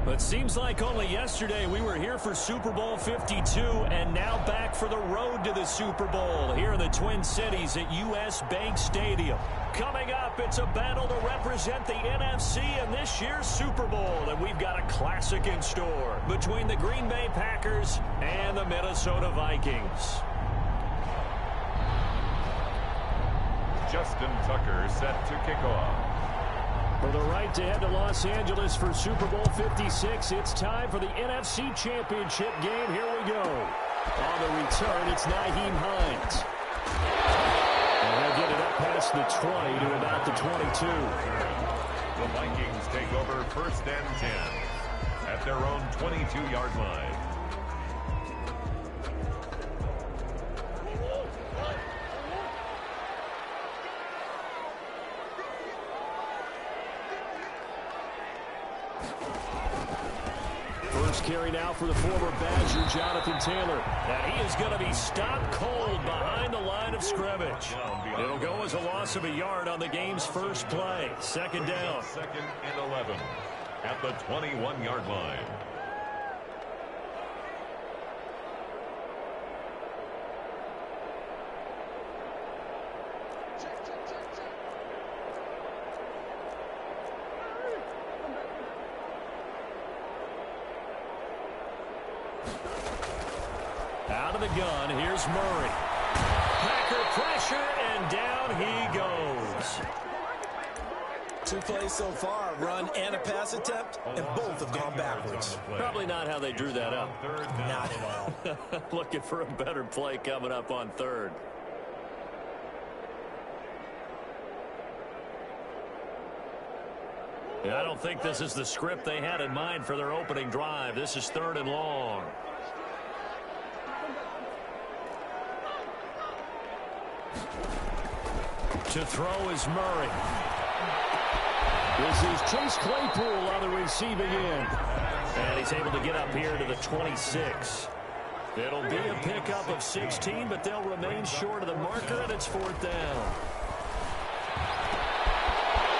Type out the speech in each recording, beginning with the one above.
But seems like only yesterday we were here for Super Bowl 52 and now back for the road to the Super Bowl here in the Twin Cities at US Bank Stadium. Coming up, it's a battle to represent the NFC in this year's Super Bowl, and we've got a classic in store between the Green Bay Packers and the Minnesota Vikings. Justin Tucker set to kick off. For the right to head to Los Angeles for Super Bowl 56, it's time for the NFC Championship game. Here we go. On the return, it's Nyheim Hines. And he'll get it up past the 20 to about the 22. The Vikings take over 1st and 10 at their own 22-yard line. First carry now for the former Badger, Jonathan Taylor. And he is going to be stopped cold behind the line of scrimmage. It'll go as a loss of a yard on the game's first play. Second down. 2nd and 11 at the 21-yard line. Out of the gun, here's Murray. Packer pressure, and down he goes. 2 plays so far, run and a pass attempt, and both have gone backwards. Probably not how they drew that up. Not at all. Looking for a better play coming up on 3rd. Yeah, I don't think this is the script they had in mind for their opening drive. This is 3rd and long. To throw is Murray. This is Chase Claypool on the receiving end. And he's able to get up here to the 26. It'll be a pickup of 16, but they'll remain short of the marker, and it's 4th down.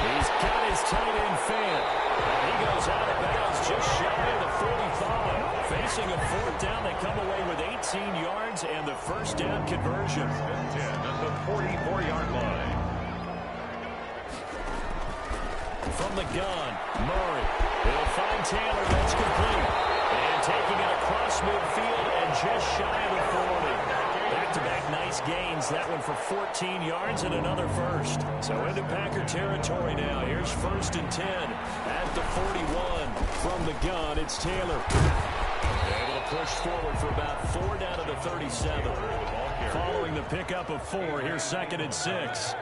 He's got his tight end fan. And he goes out of bounds just shy of the 45. Facing a 4th down, they come away with 18 yards and the first down conversion. 10 at the 44-yard line. From the gun, Murray. He'll find Taylor. That's complete. And taking it across midfield and just shy of the 40. Back-to-back nice gains. That one for 14 yards and another first. So into Packer territory now. Here's 1st and 10 at the 41. From the gun, it's Taylor. Able to push forward for about 4 down to the 37. Following the pickup of 4, here's 2nd and 6.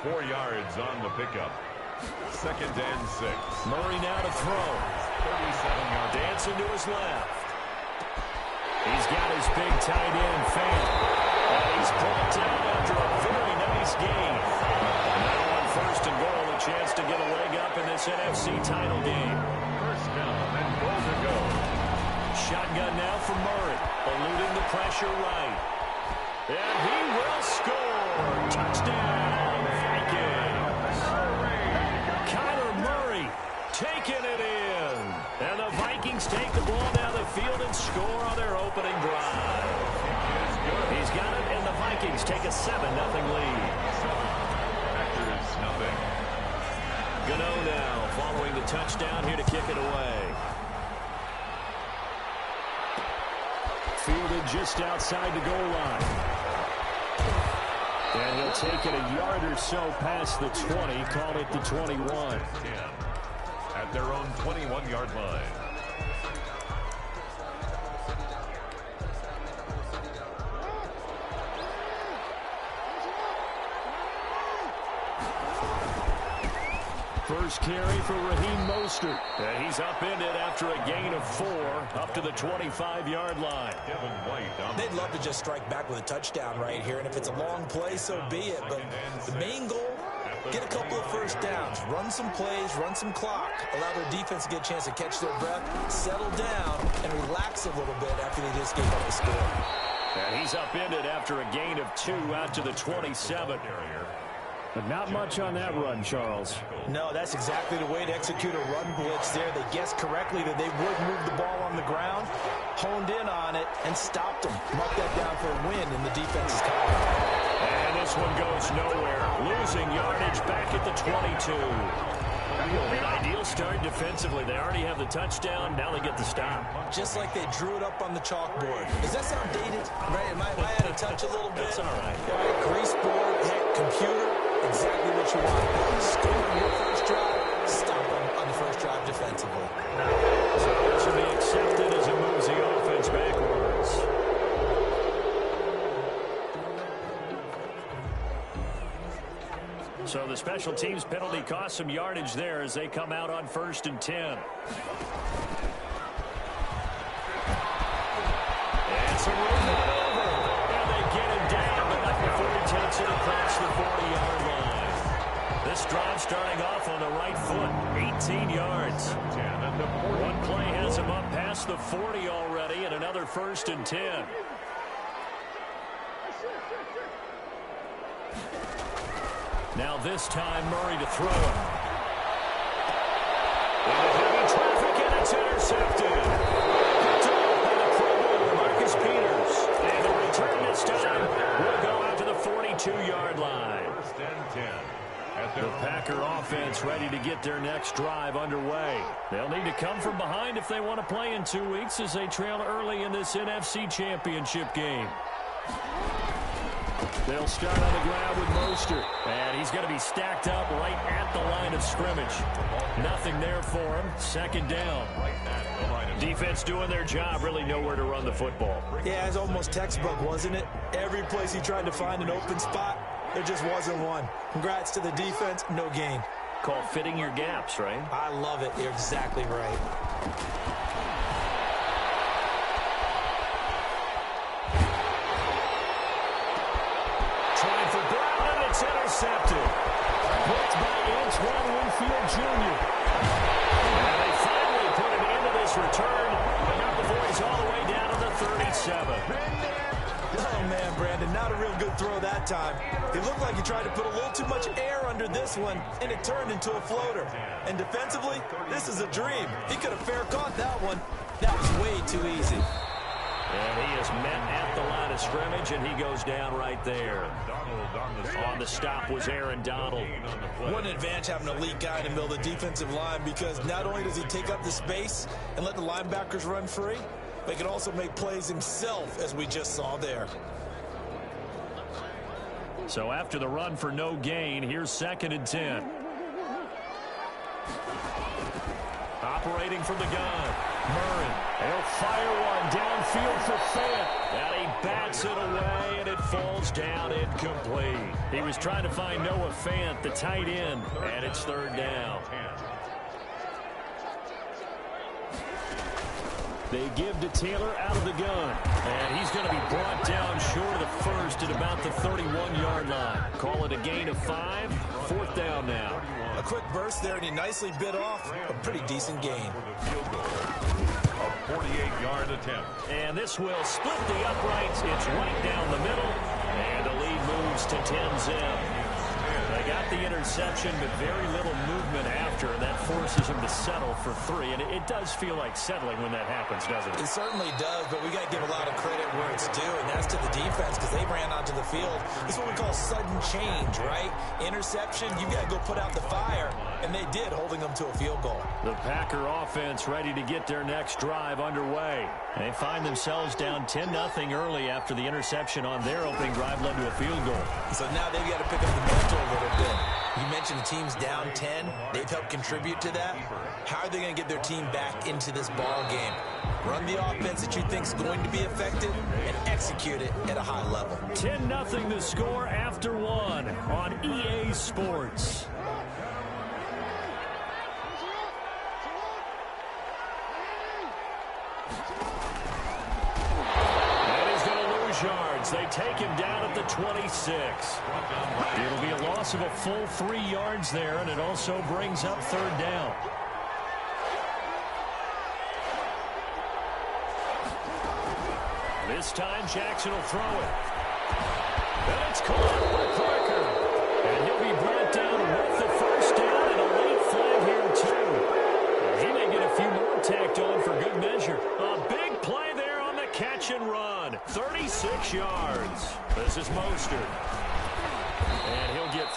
4 yards on the pickup. 2nd and 6. Murray now to throw. 37-yard dancing to his left. He's got his big tight end fan. And he's brought down after a very nice gain. Now on 1st and goal, a chance to get a leg up in this NFC title game. 1st down and goal to go. Shotgun now for Murray. Eluding the pressure right. And he will score. Touchdown, Vikings. Kyler Murray taking it in. And the Vikings take the ball down the field and score on their opening drive. He's got it, and the Vikings take a 7-0 lead. Packers nothing. Gano now following the touchdown here to kick it away. Fielded just outside the goal line. And he'll take it a yard or so past the 20, call it the 21. At their own 21-yard line. First carry for Raheem Mostert. And he's upended after a gain of 4 up to the 25-yard line. They'd love to just strike back with a touchdown right here, and if it's a long play, so be it. But the main goal, get a couple of first downs, run some plays, run some clock, allow their defense to get a chance to catch their breath, settle down, and relax a little bit after they just gave up the score. And he's upended after a gain of 2 out to the 27. But not much on that run, Charles. No, that's exactly the way to execute a run blitz there. They guessed correctly that they would move the ball on the ground, honed in on it, and stopped them. Mark that down for a win in the defense's column. And this one goes nowhere. Losing yardage back at the 22. An ideal start defensively. They already have the touchdown. Now they get the stop. Just like they drew it up on the chalkboard. Does that sound dated? Right? Am I out of touch a little bit? That's all right. Grease board, heck, computer, exactly what you want. Score on your first drive, stop them on the first drive defensively. So this will be accepted as it moves the offense backwards. So the special teams penalty cost some yardage there as they come out on 1st and 10. And some room over. And they get him down, but not before he takes it across the 40-yard line. This drive starting off on the right foot, 18 yards. One play has him up past the 40 already, and another 1st and 10. Now this time, Murray to throw it. Into heavy traffic, and it's intercepted. Picked off by the Pro Bowler, Marcus Peters. And the return this time will go out to the 42-yard line. 1st and 10. The Packer offense ready to get their next drive underway. They'll need to come from behind if they want to play in 2 weeks as they trail early in this NFC Championship game. They'll start on the ground with Mostert. And he's going to be stacked up right at the line of scrimmage. Nothing there for him. 2nd down. Defense doing their job. Really nowhere to run the football. Yeah, it's almost textbook, wasn't it? Every place he tried to find an open spot, there just wasn't one. Congrats to the defense. No gain. Called fitting your gaps, right? I love it. You're exactly right. Intercepted. Blocked by Antoine Winfield Jr. And they finally put an end to this return, but not before he's all the way down to the 37. Oh, man, Brandon, not a real good throw that time. It looked like he tried to put a little too much air under this one, and it turned into a floater. And defensively, this is a dream. He could have fair caught that one. That was way too easy. And he is met at the line of scrimmage, and he goes down right there. On the stop was Aaron Donald. What an advantage having an elite guy in the middle of the defensive line, because not only does he take up the space and let the linebackers run free, but he can also make plays himself, as we just saw there. So after the run for no gain, here's 2nd and 10. Operating from the gun. Murray, he'll fire one downfield for Fant. And he bats it away, and it falls down incomplete. He was trying to find Noah Fant, the tight end, and it's 3rd down. They give to Taylor out of the gun. And he's going to be brought down short of the first at about the 31-yard line. Call it a gain of 5. 4th down now. A quick burst there, and he nicely bit off a pretty decent gain. A 48-yard attempt. And this will split the uprights. It's right down the middle. And the lead moves to 10-zip. They got the interception, but very little movement after, and that forces him to settle for 3. And it does feel like settling when that happens, doesn't it? It certainly does, but we got to give a lot of credit where it's due, and that's to the defense, because they ran onto the field. It's what we call sudden change, right? Interception, you got to go put out the fire, and they did, holding them to a field goal. The Packer offense ready to get their next drive underway. They find themselves down 10-0 early after the interception on their opening drive led to a field goal. So now they've got to pick up the mantle a little bit. You mentioned the team's down 10. They've helped contribute to that. How are they going to get their team back into this ball game? Run the offense that you think is going to be effective and execute it at a high level. 10-0 the score after 1 on EA Sports. Yards. They take him down at the 26. It'll be a loss of a full 3 yards there, and it also brings up 3rd down. This time Jackson will throw it. And it's caught by Parker. And he'll be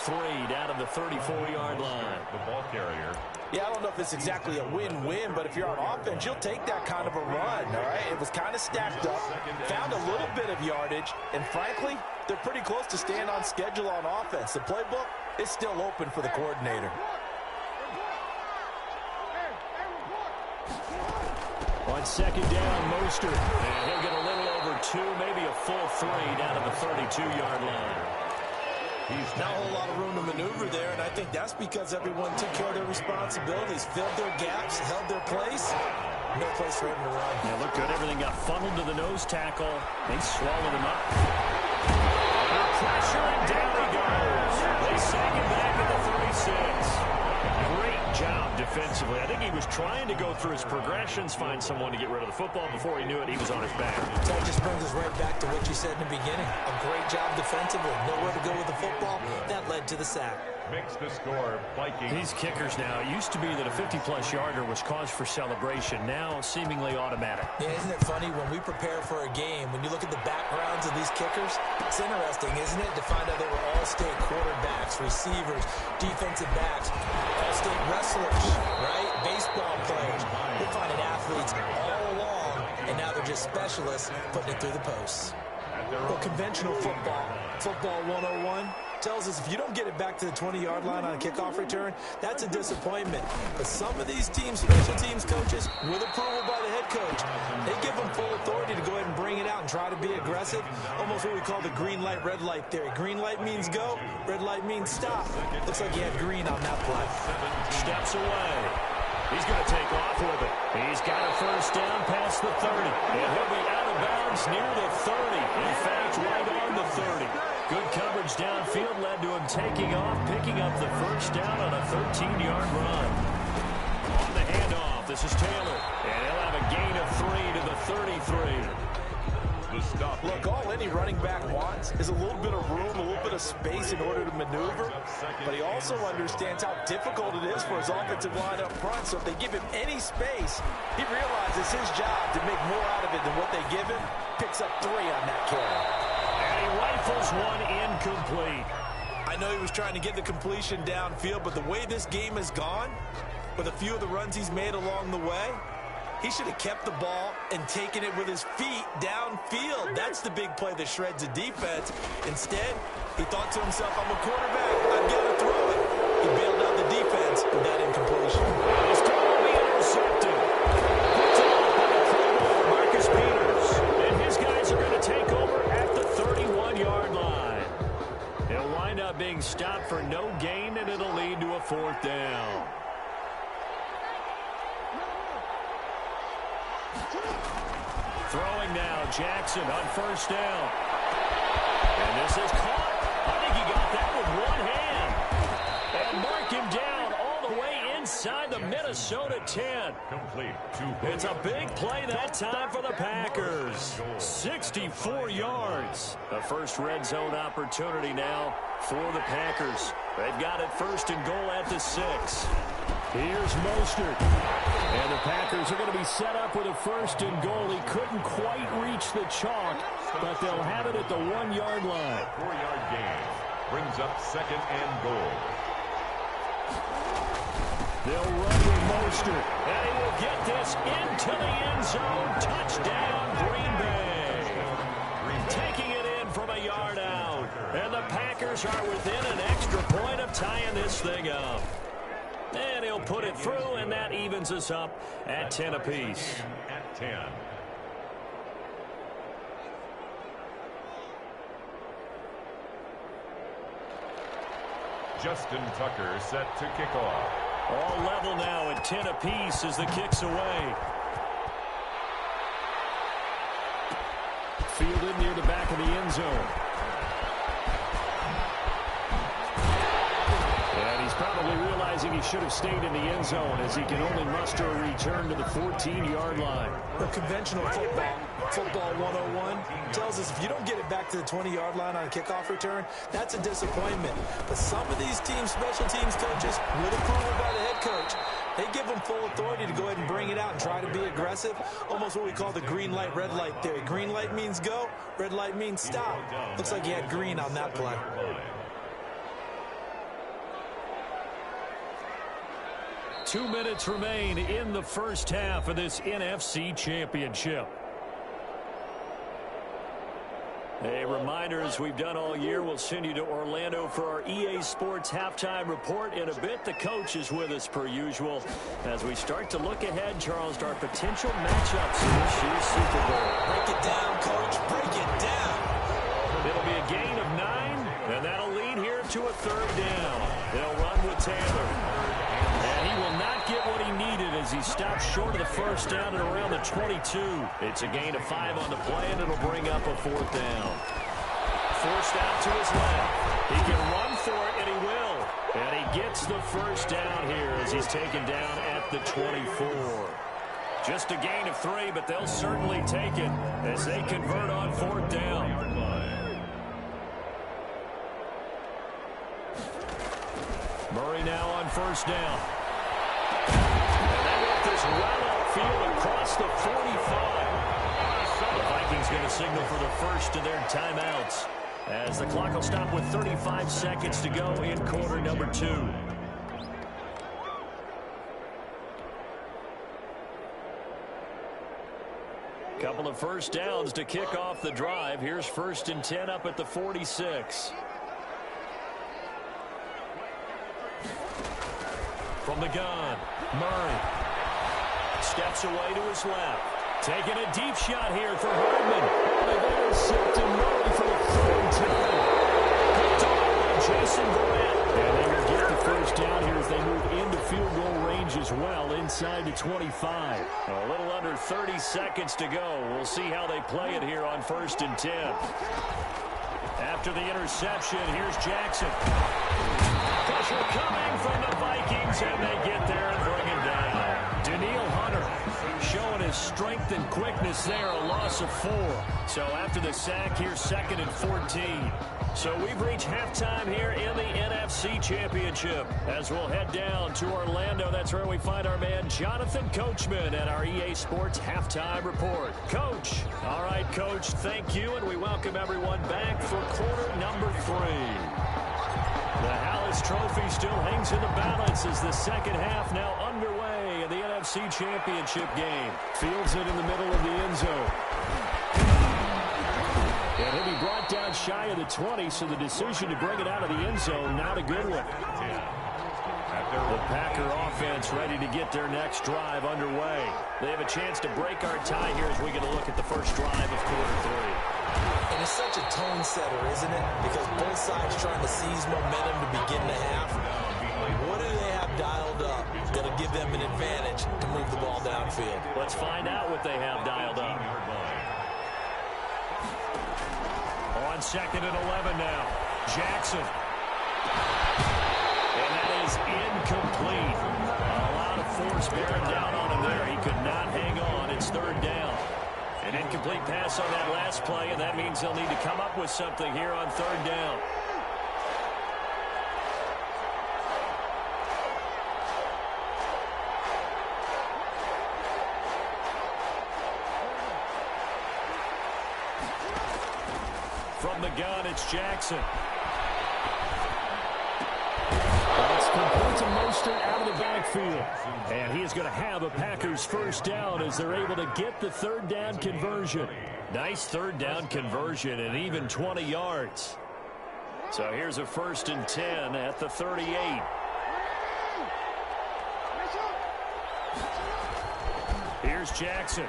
3 down to the 34-yard line. The ball carrier. Yeah, I don't know if it's exactly a win-win, but if you're on offense, you'll take that kind of a run, all right? It was kind of stacked up, found a little bit of yardage, and frankly, they're pretty close to staying on schedule on offense. The playbook is still open for the coordinator. On second down, Mostert. And he'll get a little over 2, maybe a full 3 down to the 32-yard line. He's not a whole lot of room to maneuver there, and I think that's because everyone took care of their responsibilities, filled their gaps, held their place. No place for him to run. Yeah, looked good. Everything got funneled to the nose tackle. They swallowed him up. Pressure, and down he goes. They sag him back at the 36. Great job defensively. I think he was trying to go through his progressions, find someone to get rid of the football. Before he knew it, he was on his back. That just brings us right back to what you said in the beginning. A great job defensively. Nowhere to go with the football. That led to the sack. Makes the score Vikings. These kickers now, it used to be that a 50-plus yarder was cause for celebration. Now, seemingly automatic. Yeah, isn't it funny when we prepare for a game, when you look at the backgrounds of these kickers, it's interesting, isn't it, to find out they were all-state quarterbacks, receivers, defensive backs, all-state wrestlers, right? Baseball players. We're finding athletes all along, and now they're just specialists putting it through the posts. Well, conventional football, football 101, tells us if you don't get it back to the 20-yard line on a kickoff return, that's a disappointment. But some of these teams, special teams coaches, with approval by the head coach, they give them full authority to go ahead and bring it out and try to be aggressive. Almost what we call the green light, red light theory. Green light means go, red light means stop. Looks like he had green on that play. Steps away. He's going to take off with it. He's got a first down past the 30. And he'll be out of bounds near the 30. In fact, right on the 30. Good coverage downfield led to him taking off, picking up the first down on a 13-yard run. On the handoff, this is Taylor. And he'll have a gain of 3 to the 33. Look, all any running back wants is a little bit of room, a little bit of space in order to maneuver, but he also understands how difficult it is for his offensive line up front, so if they give him any space, he realizes his job to make more out of it than what they give him, picks up 3 on that carry. And he rifles one incomplete. I know he was trying to get the completion downfield, but the way this game has gone, with a few of the runs he's made along the way, he should have kept the ball and taken it with his feet downfield. That's the big play that shreds the defense. Instead, he thought to himself, I'm a quarterback, I've got to throw it. He bailed out the defense with that incompletion. He's totally intercepted. Marcus Peters. And his guys are going to take over at the 31-yard line. He'll wind up being stopped for no gain, and it'll lead to a 4th down. Throwing now, Jackson on first down. And this is caught. I think he got that with one hand. And mark him down all the way inside the Minnesota 10. Complete. It's a big play that time for the Packers. 64 yards. The first red zone opportunity now for the Packers. They've got it 1st and goal at the 6. Here's Mostert. And the Packers are going to be set up with a 1st and goal. He couldn't quite reach the chalk, but they'll have it at the 1-yard line. 4-yard gain brings up 2nd and goal. They'll run with Mostert. And he will get this into the end zone. Touchdown, Green Bay. Taking it in from a yard out. And the Packers are within an extra point of tying this thing up. And he'll put it through, and that evens us up at 10 apiece. At 10. Justin Tucker set to kick off. All level now at 10 apiece as the kick's away. Fielded near the back of the end zone. And he's probably realizing he should have stayed in the end zone as he can only muster a return to the 14-yard line. The conventional football, football 101, tells us if you don't get it back to the 20-yard line on a kickoff return, that's a disappointment. But some of these teams, special teams coaches, with approval by the head coach, they give them full authority to go ahead and bring it out and try to be aggressive. Almost what we call the green light, red light theory. Green light means go, red light means stop. Looks like he had green on that play. 2 minutes remain in the first half of this NFC Championship. A reminder, as we've done all year, we'll send you to Orlando for our EA Sports halftime report in a bit. The coach is with us per usual as we start to look ahead, Charles, to our potential matchups in this year's Super Bowl. Break it down, Coach. Break it down. It'll be a gain of 9, and that'll lead here to a third down. They'll run with Taylor. And he will not get what he needed as he stops short of the first down at around the 22. It's a gain of 5 on the play, and it'll bring up a fourth down. Forced out to his left. He can run for it, and he will. And he gets the first down here as he's taken down at the 24. Just a gain of 3, but they'll certainly take it as they convert on fourth down. Murray now on first down. And they let this well upfield across the 45. The Vikings going to signal for the first of their timeouts as the clock will stop with 35 seconds to go in quarter number 2. Couple of first downs to kick off the drive. Here's 1st and 10 up at the 46. From the gun, Murray steps away to his left. Taking a deep shot here for Hardman. And they've intercepted Murray for the 3rd time. Picked off by Jason Verrett. And they will get the first down here as they move into field goal range as well, inside the 25. A little under 30 seconds to go. We'll see how they play it here on 1st and 10. After the interception, here's Jackson. Pressure coming from the Vikings, and they get there and bring him down. Daniil Hunter showing his strength and quickness there, a loss of 4. So after the sack, here's 2nd and 14. So we've reached halftime here in the NFC Championship. As we'll head down to Orlando, that's where we find our man Jonathan Coachman at our EA Sports halftime report. Coach. All right, Coach, thank you, and we welcome everyone back for quarter number 3. The Hallis Trophy still hangs in the balance as the second half now underway in the NFC Championship game. Fields it in the middle of the end zone. And he'll be brought down shy of the 20, so the decision to bring it out of the end zone, not a good one. The Packer offense ready to get their next drive underway. They have a chance to break our tie here as we get a look at the first drive of quarter 3. And it's such a tone setter, isn't it? Because both sides trying to seize momentum to begin the half. What do they have dialed up that'll give them an advantage to move the ball downfield? Let's find out what they have dialed up. On 2nd and 11 now. Jackson. And that is incomplete. A lot of force bearing down on him there. He could not hang on. It's 3rd down. An incomplete pass on that last play, and that means they'll need to come up with something here on 3rd down. From the gun, it's Jackson. It's complete to Mostert out of the backfield. And he is going to have a Packers first down as they're able to get the 3rd down conversion. Nice 3rd down conversion and even 20 yards. So here's a 1st and 10 at the 38. Here's Jackson.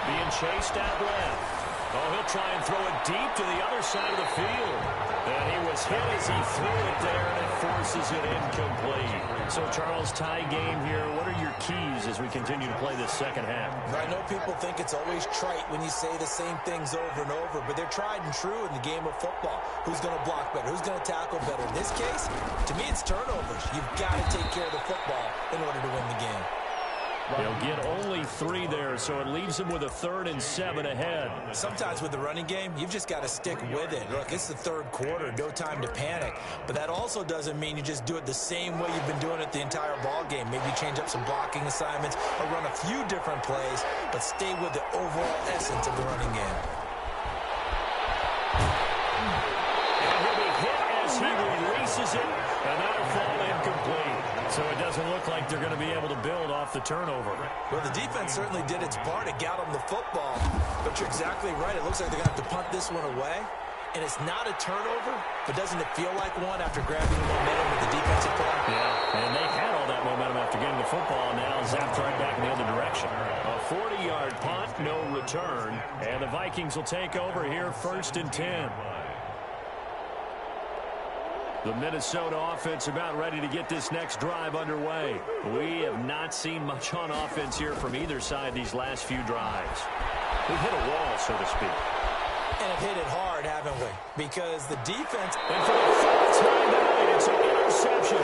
Being chased out left. Oh, he'll try and throw it deep to the other side of the field. And he was hit as he threw it there, and it forces it incomplete. So, Charles, tie game here. What are your keys as we continue to play this second half? I know people think it's always trite when you say the same things over and over, but they're tried and true in the game of football. Who's going to block better? Who's going to tackle better? In this case, to me, it's turnovers. You've got to take care of the football in order to win the game. They'll get only 3 there, so it leaves them with a 3rd and 7 ahead. Sometimes with the running game, you've just got to stick with it. Look, it's the 3rd quarter, no time to panic. But that also doesn't mean you just do it the same way you've been doing it the entire ball game. Maybe change up some blocking assignments or run a few different plays, but stay with the overall essence of the running game. And he'll be hit as he releases misses it, and that'll fall incomplete. So it doesn't look like they're going to be able to build off the turnover. Well, the defense certainly did its part to get them the football. But you're exactly right. It looks like they're going to have to punt this one away. And it's not a turnover, but doesn't it feel like one after grabbing the momentum with the defensive play? Yeah, and they had all that momentum after getting the football, and now zapped right back in the other direction. A 40-yard punt, no return, and the Vikings will take over here 1st and 10. The Minnesota offense about ready to get this next drive underway. We have not seen much on offense here from either side these last few drives. We've hit a wall, so to speak. And have hit it hard, haven't we? Because the defense... And for the 4th time tonight, it's an interception.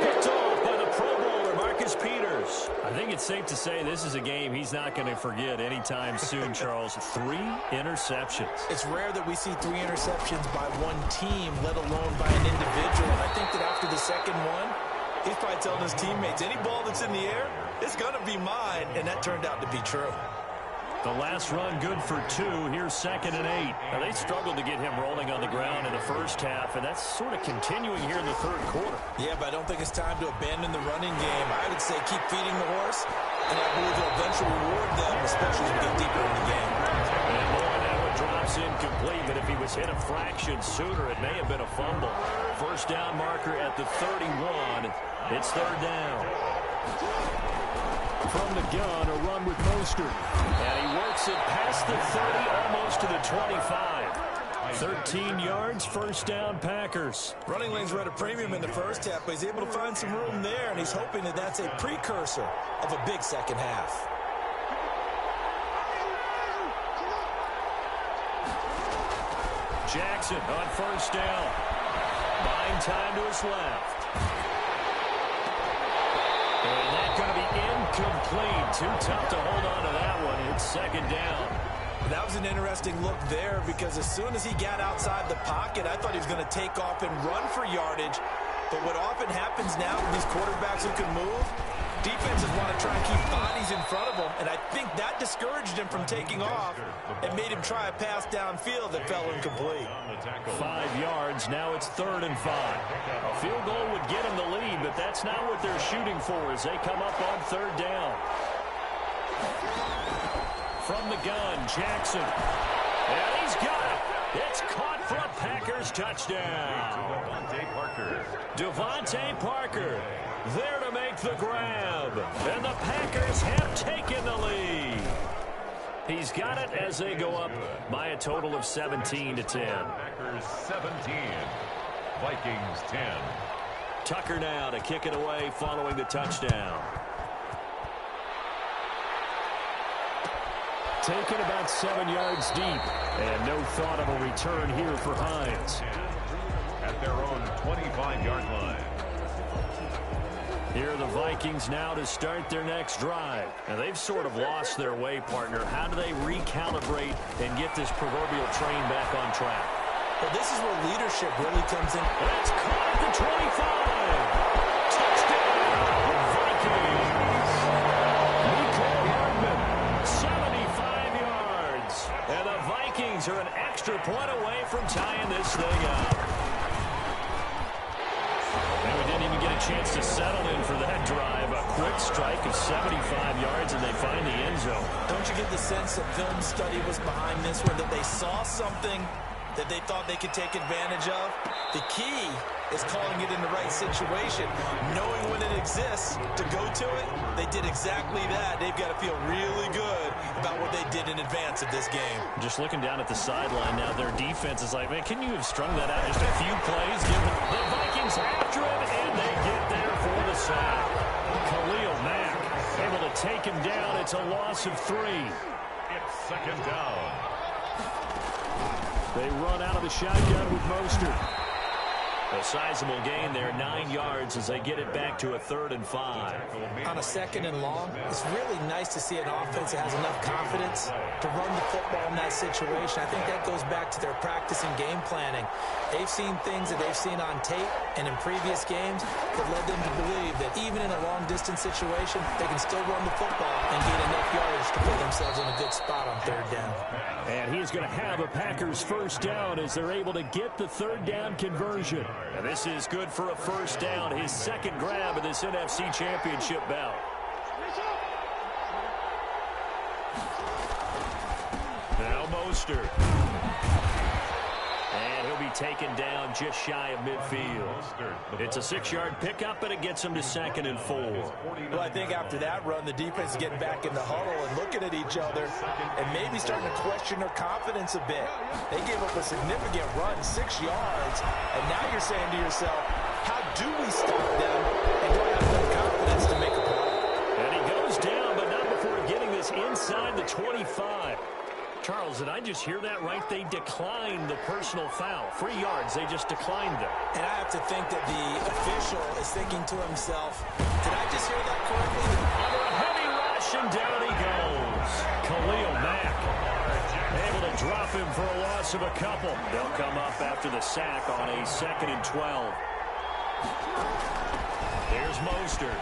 Picked off by the Pro Bowler, Marcus Peters. I think it's safe to say this is a game he's not going to forget anytime soon, Charles. 3 interceptions. It's rare that we see 3 interceptions by one team, let alone by an individual. And I think that after the second one, he's probably telling his teammates, any ball that's in the air, it's going to be mine. And that turned out to be true. The last run good for 2. Here's 2nd and 8. Now, they struggled to get him rolling on the ground in the first half, and that's sort of continuing here in the 3rd quarter. Yeah, but I don't think it's time to abandon the running game. I would say keep feeding the horse, and I believe it'll eventually reward them, especially as we get deeper in the game. And boy, that one drops incomplete, but if he was hit a fraction sooner, it may have been a fumble. 1st down marker at the 31. It's 3rd down. From the gun, a run with Mostert. And he works it past the 30, almost to the 25. 13 yards, 1st down, Packers. Running lanes were at a premium in the first half, but he's able to find some room there, and he's hoping that that's a precursor of a big second half. Jackson on 1st down. Buying time to his left. And that's going to be incomplete. Too tough to hold on to that one. It's 2nd down. That was an interesting look there because as soon as he got outside the pocket, I thought he was going to take off and run for yardage. But what often happens now with these quarterbacks who can move, defenses want to try and keep bodies in front of them. And I think that discouraged him from taking off and made him try a pass downfield that fell incomplete. 5 yards. Now it's 3rd and 5. A field goal would get him the lead, but that's not what they're shooting for as they come up on 3rd down. From the gun, Jackson. And he's got it. It's caught for a Packers touchdown. Devontae Parker there to make the grab. And the Packers have taken the lead. He's got it as they go up by a total of 17-10. Packers 17, Vikings 10. Tucker now to kick it away following the touchdown. Taken about 7 yards deep. And no thought of a return here for Hines. At their own 25-yard line. Here are the Vikings now to start their next drive. Now, they've sort of lost their way, partner. How do they recalibrate and get this proverbial train back on track? Well, this is where leadership really comes in. That's caught at the 25. Touchdown, Vikings. Nicole Hardman, 75 yards. And the Vikings are an extra point away from tying this thing up. And we didn't even get a chance to settle in for that drive. A quick strike of 75 yards, and they find the end zone. Don't you get the sense that film study was behind this one, that they saw something that they thought they could take advantage of? The key is calling it in the right situation. Knowing when it exists to go to it, they did exactly that. They've got to feel really good about what they did in advance of this game. Just looking down at the sideline now, their defense is like, man, can you have strung that out just a few plays? Give the Vikings after him, and they get there for the sack. Khalil Mack able to take him down. It's a loss of 3. It's 2nd down. They run out of the shotgun with Mostert. A sizable gain there, 9 yards as they get it back to a 3rd and 5. On a 2nd and long, it's really nice to see an offense that has enough confidence to run the football in that situation. I think that goes back to their practice and game planning. They've seen things that they've seen on tape and in previous games that led them to believe that even in a long-distance situation, they can still run the football and gain enough yardage to put themselves in a good spot on 3rd down. And he's going to have a Packers 1st down as they're able to get the 3rd down conversion. And this is good for a first down, his second grab of this NFC Championship bout. Now Mostert. And he'll be taken down just shy of midfield. It's a 6-yard pickup, and it gets him to 2nd and 4. Well, I think after that run, the defense is getting back in the huddle and looking at each other and maybe starting to question their confidence a bit. They gave up a significant run, 6 yards, and now you're saying to yourself, how do we stop them and don't have enough confidence to make a play? And he goes down, but not before getting this inside the 25. Charles, did I just hear that right? They declined the personal foul. 3 yards, they just declined them. And I have to think that the official is thinking to himself, did I just hear that correctly? Under a heavy rush, and down he goes. Khalil Mack able to drop him for a loss of a couple. They'll come up after the sack on a 2nd and 12. Here's Mostert.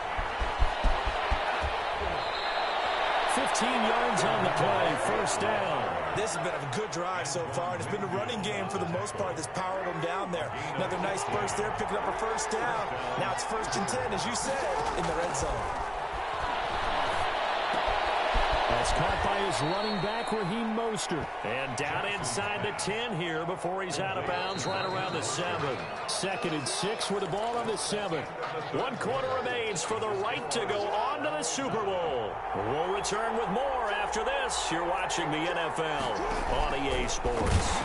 15 yards on the play, first down. This has been a good drive so far, and it's been a running game for the most part that's powered them down there. Another nice burst there, picking up a first down. Now it's 1st and 10, as you said, in the red zone. That's caught by his running back, Raheem Mostert. And down inside the 10 here before he's out of bounds right around the 7. 2nd and 6 with the ball on the 7. 1 quarter remains for the right to go on to the Super Bowl. We'll return with more after this. You're watching the NFL on EA Sports.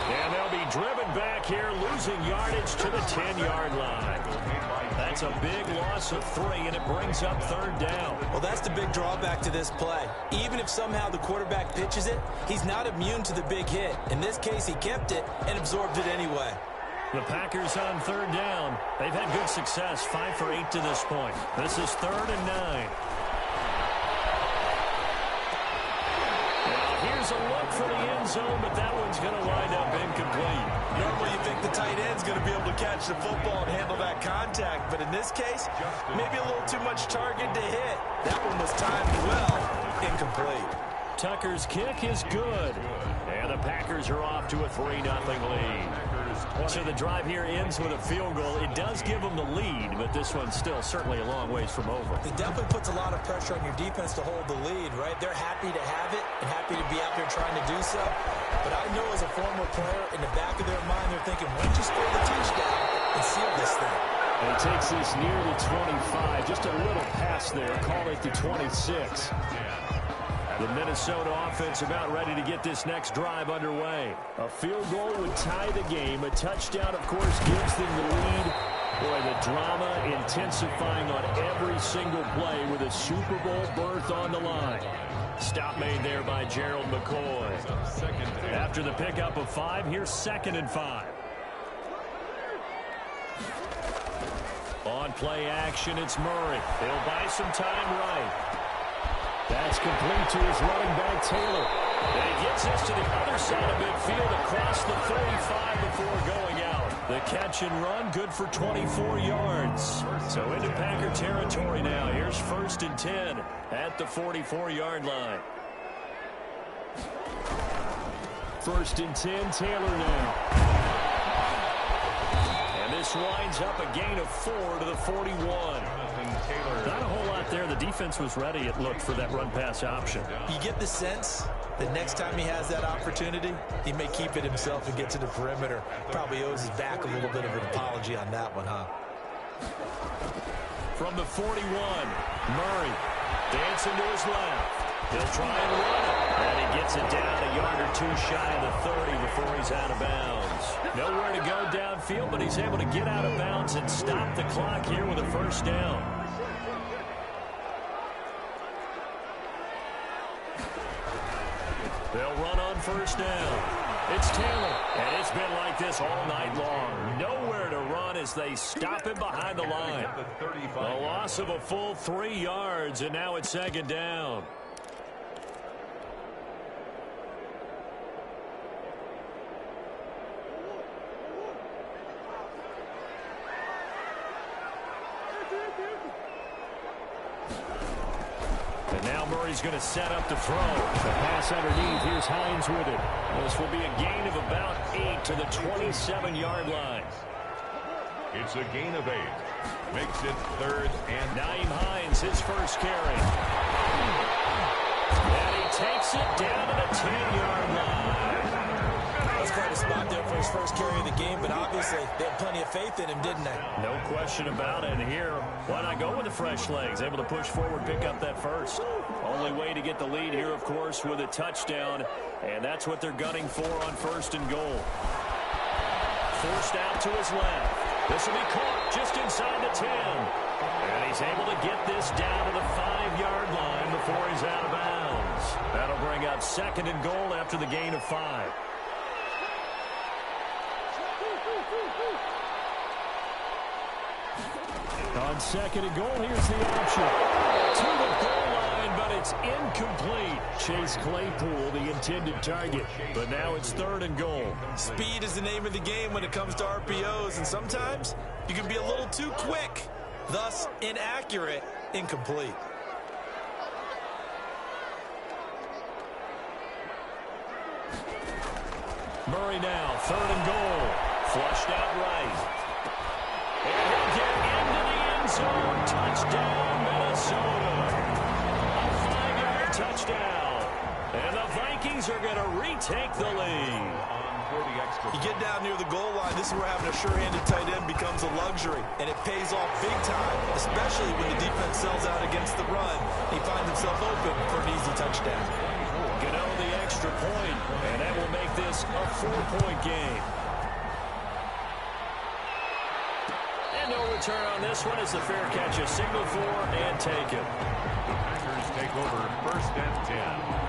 And they'll be driven back here, losing yardage to the 10-yard line. That's a big loss of 3, and it brings up 3rd down. Well, that's the big drawback to this play. Even if somehow the quarterback pitches it, he's not immune to the big hit. In this case, he kept it and absorbed it anyway. The Packers on 3rd down. They've had good success, 5 for 8 to this point. This is 3rd and 9. Now here's a look for the end zone, but that one's going to wind up incomplete. Normally you think the tight end's going to be able to catch the football and handle that contact, but in this case, maybe a little too much target to hit. That one was timed well, incomplete. Tucker's kick is good. And the Packers are off to a 3-0 lead. So the drive here ends with a field goal. It does give them the lead, but this one's still certainly a long ways from over. It definitely puts a lot of pressure on your defense to hold the lead, right? They're happy to have it and happy to be out there trying to do so. But I know as a former player, in the back of their mind, they're thinking, why don't you score the touchdown and seal this thing? And he takes this near the 25. Just a little pass there. Call it the 26. The Minnesota offense about ready to get this next drive underway. A field goal would tie the game. A touchdown, of course, gives them the lead. Boy, the drama intensifying on every single play with a Super Bowl berth on the line. Stop made there by Gerald McCoy. After the pickup of 5, here's 2nd and 5. On play action, it's Murray. They'll buy some time right. That's complete to his running back, Taylor. And he gets this to the other side of midfield across the 35 before going out. The catch and run, good for 24 yards. So into Packer territory now. Here's 1st and 10 at the 44-yard line. 1st and 10, Taylor now. And this winds up a gain of 4 to the 41. Not a whole lot there. The defense was ready, it looked, for that run-pass option. You get the sense that next time he has that opportunity, he may keep it himself and get to the perimeter. Probably owes his back a little bit of an apology on that one, huh? From the 41, Murray dancing to his left. He'll try and run it. And he gets it down a yard or 2 shy of the 30 before he's out of bounds. Nowhere to go downfield, but he's able to get out of bounds and stop the clock here with a 1st down. They'll run on 1st down. It's Taylor, and it's been like this all night long. Nowhere to run as they stop him behind the line. A loss of a full 3 yards, and now it's 2nd down. Murray's going to set up the throw. The pass underneath. Here's Hines with it. This will be a gain of about 8 to the 27-yard line. It's a gain of 8. Makes it 3rd and... Naeem Hines, his first carry. And he takes it down to the 10-yard line. That's quite a spot there for his first carry of the game, but obviously they had plenty of faith in him, didn't they? No question about it. And here, why not go with the fresh legs? Able to push forward, pick up that first. Only way to get the lead here, of course, with a touchdown. And that's what they're gunning for on 1st and goal. Forced out to his left. This will be caught just inside the 10. And he's able to get this down to the 5-yard line before he's out of bounds. That'll bring up 2nd and goal after the gain of 5. On 2nd and goal, here's the option. To the goal line, but it's incomplete. Chase Claypool, the intended target. But now it's 3rd and goal. Speed is the name of the game when it comes to RPOs, and sometimes you can be a little too quick. Thus, inaccurate, incomplete. Murray now, 3rd and goal. Flushed out right. And he'll get into the end zone. Touchdown, Minnesota. A 5-yard touchdown. And the Vikings are going to retake the lead. You get down near the goal line, this is where having a sure-handed tight end becomes a luxury, and it pays off big time, especially when the defense sells out against the run. He finds himself open for an easy touchdown. Gano the extra point, and that will make this a 4-point game. And no return on this one as the fair catch is signaled for and taken. The Packers take over 1st and 10.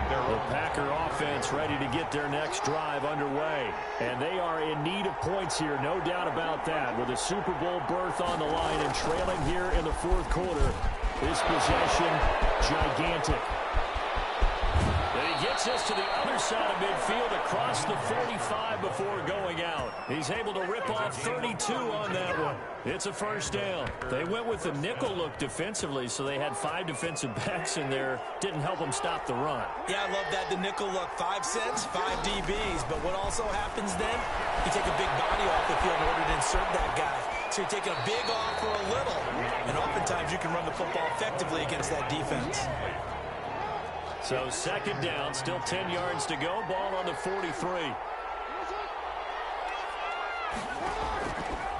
The Packer offense ready to get their next drive underway. And they are in need of points here, no doubt about that. With a Super Bowl berth on the line and trailing here in the 4th quarter. This possession, gigantic. And he gets us to the other side of midfield across the 45 before going out. He's able to rip off 32 on that one. It's a 1st down. They went with the nickel look defensively, so they had 5 defensive backs in there. Didn't help them stop the run. Yeah, I love that, the nickel look. 5 cents, 5 DBs. But what also happens then, you take a big body off the field in order to insert that guy. So you're taking a big off for a little. And oftentimes you can run the football effectively against that defense. So 2nd down, still 10 yards to go. Ball on the 43.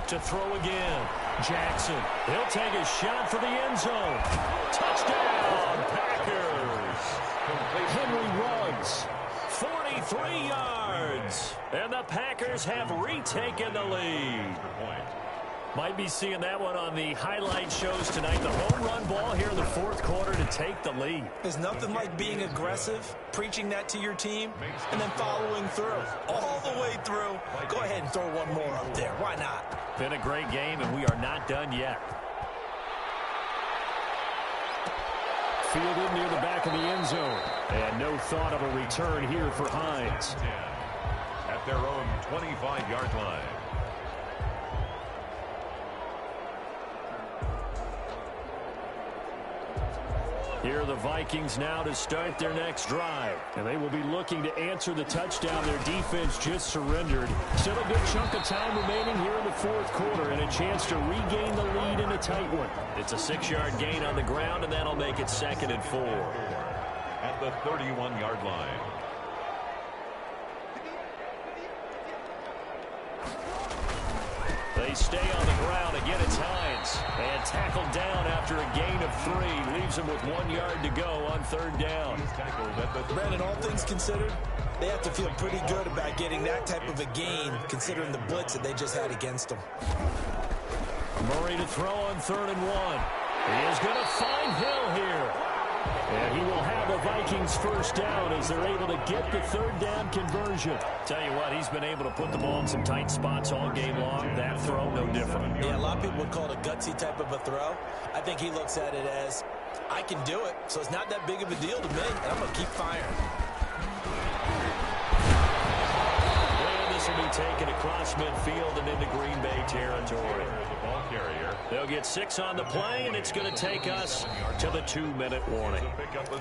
To throw again. Jackson. He'll take a shot for the end zone. Touchdown, Packers. Henry Ruggs. 43 yards. And the Packers have retaken the lead. Might be seeing that one on the highlight shows tonight. The home run ball here in the 4th quarter to take the lead. There's nothing like being aggressive, preaching that to your team, and then following through. All the way through. Go ahead and throw one more up there. Why not? Been a great game, and we are not done yet. Fielded near the back of the end zone. And no thought of a return here for Hines. At their own 25-yard line. Here are the Vikings now to start their next drive. And they will be looking to answer the touchdown their defense just surrendered. Still a good chunk of time remaining here in the 4th quarter and a chance to regain the lead in a tight one. It's a 6-yard gain on the ground, and that'll make it 2nd and 4. At the 31-yard line. They stay on the ground. Again, it's Hines. And tackled down after a gain of 3. Leaves him with 1 yard to go on 3rd down. Brandon, all things considered, they have to feel pretty good about getting that type of a gain, considering the blitz that they just had against them. Murray to throw on 3rd and 1. He is going to find Hill here. And he will have the Vikings first down as they're able to get the 3rd down conversion. Tell you what, he's been able to put the ball in some tight spots all game long. That throw, no different. Yeah, a lot of people would call it a gutsy type of a throw. I think he looks at it as, I can do it, so it's not that big of a deal to me, and I'm going to keep firing. And the This will be taken across midfield and into Green Bay territory. The ball carrier. They'll get 6 on the play, and it's going to take us to the 2-minute warning.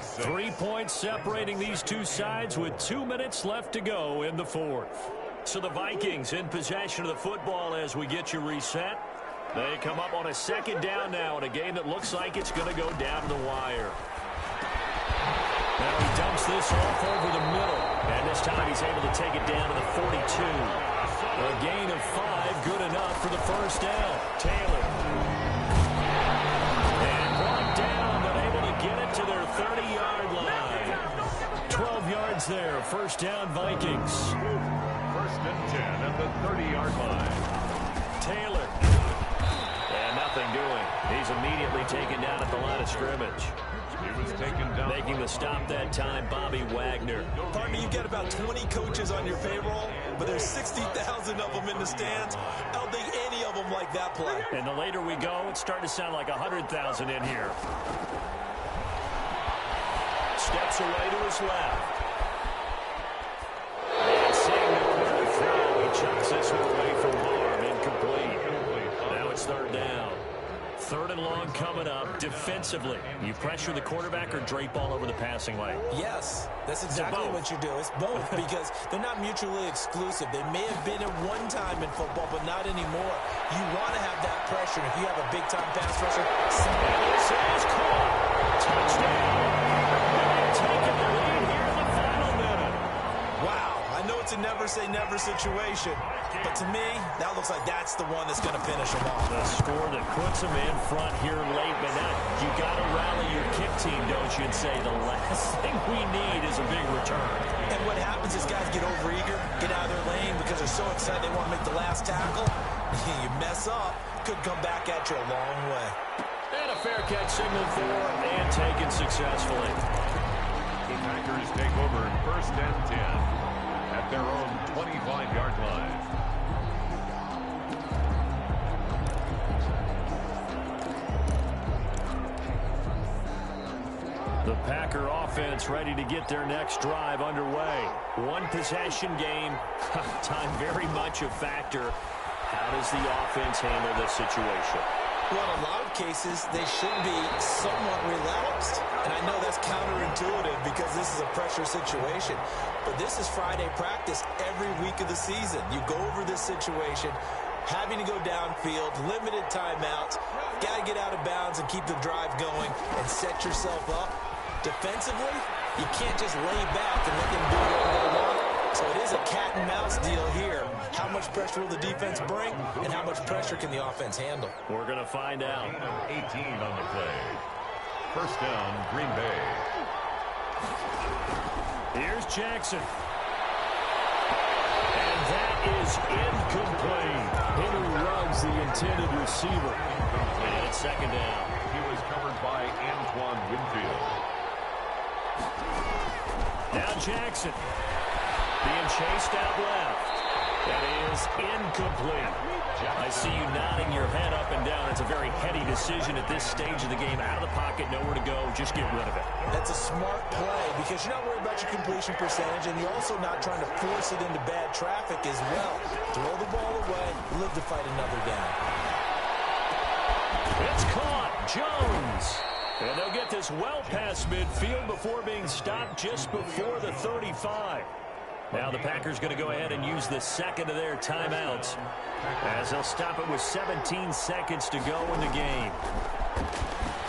3 points separating these two sides with 2 minutes left to go in the fourth. So the Vikings in possession of the football as we get you reset. They come up on a second down now in a game that looks like it's going to go down to the wire. Now he dumps this off over the middle. And this time he's able to take it down to the 42. A gain of 5, good enough for the first down. Taylor. And brought down, but able to get it to their 30-yard line. 12 yards there, first down Vikings. First and 10 at the 30-yard line. Taylor. And nothing doing. He's immediately taken down at the line of scrimmage. He was taken down. Making the stop that time, Bobby Wagner. Partner, you've got about 20 coaches on your payroll, but there's 60,000 of them in the stands. I don't think any of them like that play. And the later we go, it's starting to sound like 100,000 in here. Steps away to his left. And seeing the quarter throw, he chucks this one away from harm. Incomplete. Now it's third down. Third and long coming up. Defensively, you pressure the quarterback or drape all over the passing lane? Yes, that's exactly what you do. It's both because they're not mutually exclusive. They may have been at one time in football, but not anymore. You want to have that pressure. If you have a big-time pass rusher, this is caught. Touchdown. They're taking the lead here in the final minute. Wow, I know it's a never-say-never situation, but to me, that looks like that's the one that's going to finish them off. The score that puts them in front here late, but now you got to rally your kick team, don't you, and say the last thing we need is a big return. And what happens is guys get overeager, get out of their lane because they're so excited they want to make the last tackle. You mess up, could come back at you a long way. And a fair catch signal for and taken successfully. The Packers take over first and 10 at their own 25-yard line. The Packer offense ready to get their next drive underway. One possession game. Time very much a factor. How does the offense handle this situation? Well, in a lot of cases, they should be somewhat relaxed. And I know that's counterintuitive because this is a pressure situation. But this is Friday practice every week of the season. You go over this situation, having to go downfield, limited timeouts, got to get out of bounds and keep the drive going and set yourself up. Defensively, you can't just lay back and let them do whatever they want. So it is a cat and mouse deal here. How much pressure will the defense bring, and how much pressure can the offense handle? We're going to find out. 18 on the play. First down, Green Bay. Here's Jackson. And that is incomplete. Henry Ruggs, the intended receiver. And it's second down. He was covered by Antoine Winfield. Now Jackson being chased out left. That is incomplete. I see you nodding your head up and down. It's a very heady decision at this stage of the game. Out of the pocket, nowhere to go. Just get rid of it. That's a smart play because you're not worried about your completion percentage, and you're also not trying to force it into bad traffic as well. Throw the ball away, live to fight another down. It's caught. Jones. And they'll get this well past midfield before being stopped just before the 35. Now the Packers going to go ahead and use the second of their timeouts as they'll stop it with 17 seconds to go in the game.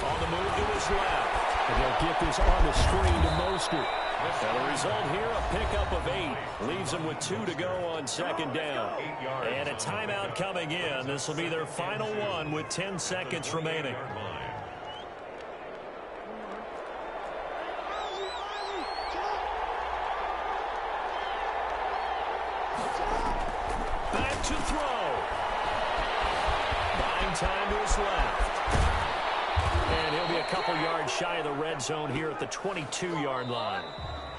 On the move to his left. And they'll get this on the screen to Mostert. And the result here, a pickup of 8. Leaves them with 2 to go on second down. And a timeout coming in. This will be their final one with 10 seconds remaining. Back to throw. Buying time to his left. And he'll be a couple yards shy of the red zone here at the 22-yard line.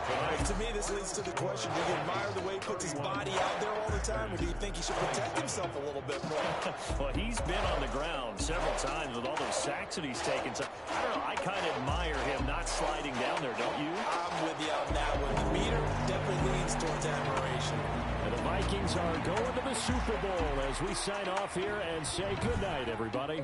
To me, this leads to the question, do you admire the way he puts his body out there all the time, or do you think he should protect himself a little bit more? Well, he's been on the ground several times with all those sacks that he's taken. So, I don't know, I kind of admire him not sliding down there, don't you? I'm with you on that one. The meter definitely leans towards admiration. And the Vikings are going to the Super Bowl as we sign off here and say goodnight, everybody.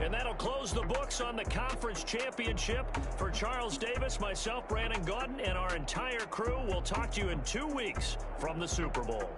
And that'll close the books on the conference championship. For Charles Davis, myself, Brandon Gaudin, and our entire crew, we'll talk to you in 2 weeks from the Super Bowl.